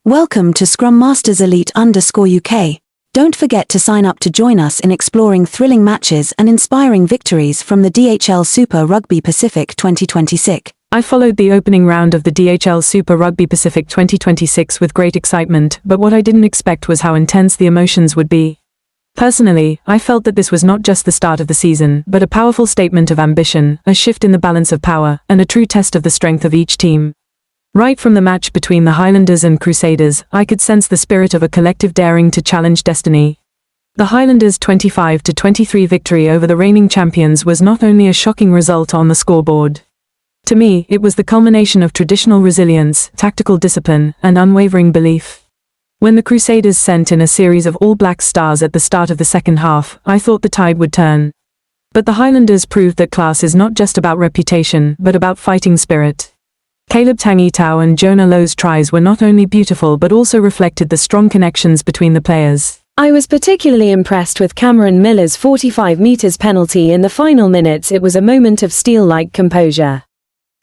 Welcome to Scrum Masters Elite _UK. Don't forget to sign up to join us in exploring thrilling matches and inspiring victories from the DHL Super Rugby Pacific 2026. I followed the opening round of the DHL Super Rugby Pacific 2026 with great excitement, but what I didn't expect was how intense the emotions would be. Personally, I felt that this was not just the start of the season, but a powerful statement of ambition, a shift in the balance of power, and a true test of the strength of each team. Right from the match between the Highlanders and Crusaders, I could sense the spirit of a collective daring to challenge destiny. The Highlanders' 25-23 victory over the reigning champions was not only a shocking result on the scoreboard. To me, it was the culmination of traditional resilience, tactical discipline, and unwavering belief. When the Crusaders sent in a series of all-black stars at the start of the second half, I thought the tide would turn. But the Highlanders proved that class is not just about reputation, but about fighting spirit. Caleb Tangitau and Jonah Lowe's tries were not only beautiful but also reflected the strong connections between the players. I was particularly impressed with Cameron Miller's 45 meters penalty in the final minutes. It was a moment of steel-like composure.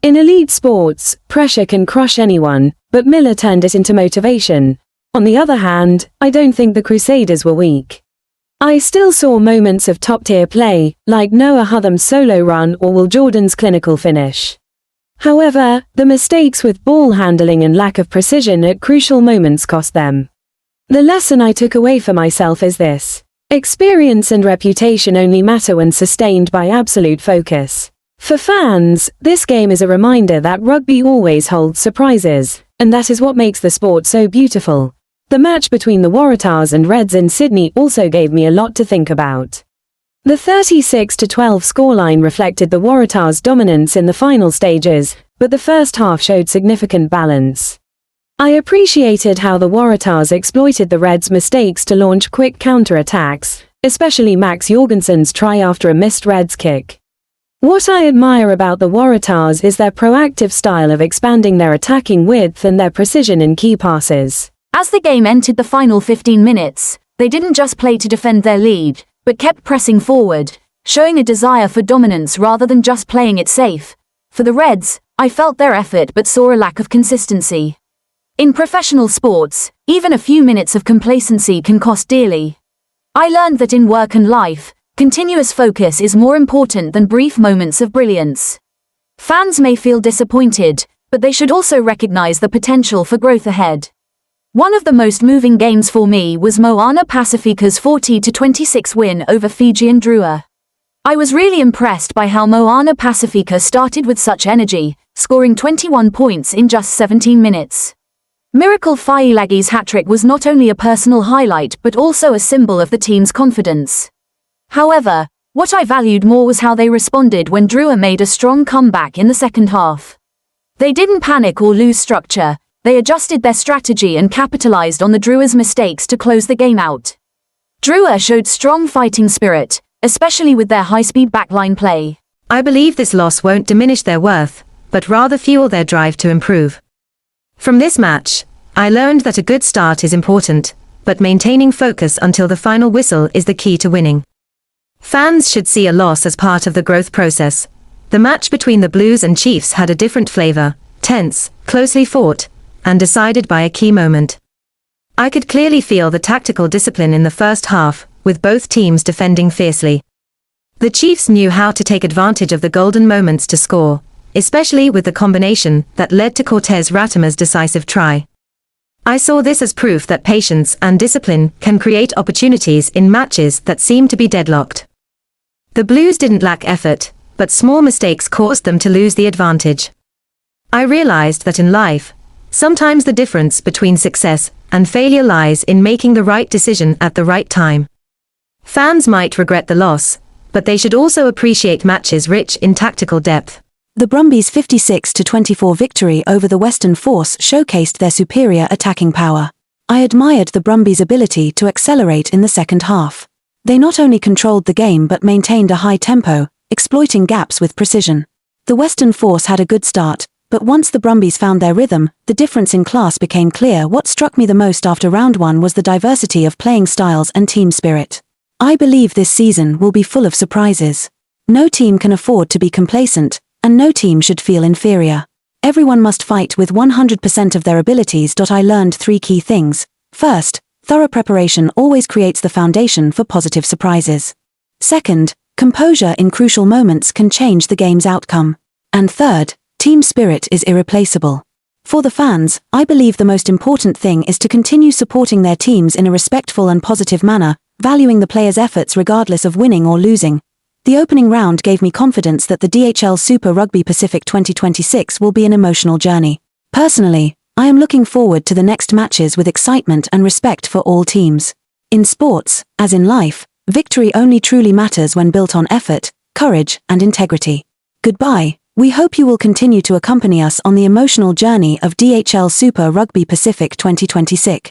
In elite sports, pressure can crush anyone, but Miller turned it into motivation. On the other hand, I don't think the Crusaders were weak. I still saw moments of top-tier play, like Noah Hutham's solo run or Will Jordan's clinical finish. However, the mistakes with ball handling and lack of precision at crucial moments cost them. The lesson I took away for myself is this: experience and reputation only matter when sustained by absolute focus. For fans, this game is a reminder that rugby always holds surprises, and that is what makes the sport so beautiful. The match between the Waratahs and Reds in Sydney also gave me a lot to think about. The 36-12 scoreline reflected the Waratahs' dominance in the final stages, but the first half showed significant balance. I appreciated how the Waratahs exploited the Reds' mistakes to launch quick counter-attacks, especially Max Jorgensen's try after a missed Reds kick. What I admire about the Waratahs is their proactive style of expanding their attacking width and their precision in key passes. As the game entered the final 15 minutes, they didn't just play to defend their lead, but kept pressing forward, showing a desire for dominance rather than just playing it safe. For the Reds, I felt their effort but saw a lack of consistency. In professional sports, even a few minutes of complacency can cost dearly. I learned that in work and life, continuous focus is more important than brief moments of brilliance. Fans may feel disappointed, but they should also recognize the potential for growth ahead. One of the most moving games for me was Moana Pasifika's 40-26 win over Fijian Drua. I was really impressed by how Moana Pasifika started with such energy, scoring 21 points in just 17 minutes. Miracle Fai'ilagi's hat-trick was not only a personal highlight but also a symbol of the team's confidence. However, what I valued more was how they responded when Drua made a strong comeback in the second half. They didn't panic or lose structure. They adjusted their strategy and capitalized on the Drua's mistakes to close the game out. Drua showed strong fighting spirit, especially with their high-speed backline play. I believe this loss won't diminish their worth, but rather fuel their drive to improve. From this match, I learned that a good start is important, but maintaining focus until the final whistle is the key to winning. Fans should see a loss as part of the growth process. The match between the Blues and Chiefs had a different flavor, tense, closely fought, and decided by a key moment. I could clearly feel the tactical discipline in the first half, with both teams defending fiercely. The Chiefs knew how to take advantage of the golden moments to score, especially with the combination that led to Cortez Ratimer's decisive try. I saw this as proof that patience and discipline can create opportunities in matches that seem to be deadlocked. The Blues didn't lack effort, but small mistakes caused them to lose the advantage. I realized that in life, sometimes the difference between success and failure lies in making the right decision at the right time. Fans might regret the loss, but they should also appreciate matches rich in tactical depth. The Brumbies' 56-24 victory over the Western Force showcased their superior attacking power. I admired the Brumbies' ability to accelerate in the second half. They not only controlled the game but maintained a high tempo, exploiting gaps with precision. The Western Force had a good start, but once the Brumbies found their rhythm, the difference in class became clear. What struck me the most after round one was the diversity of playing styles and team spirit. I believe this season will be full of surprises. No team can afford to be complacent, and no team should feel inferior. Everyone must fight with 100% of their abilities. I learned 3 key things. First, thorough preparation always creates the foundation for positive surprises. Second, composure in crucial moments can change the game's outcome. And third, team spirit is irreplaceable. For the fans, I believe the most important thing is to continue supporting their teams in a respectful and positive manner, valuing the players' efforts regardless of winning or losing. The opening round gave me confidence that the DHL Super Rugby Pacific 2026 will be an emotional journey. Personally, I am looking forward to the next matches with excitement and respect for all teams. In sports, as in life, victory only truly matters when built on effort, courage, and integrity. Goodbye. We hope you will continue to accompany us on the emotional journey of DHL Super Rugby Pacific 2026.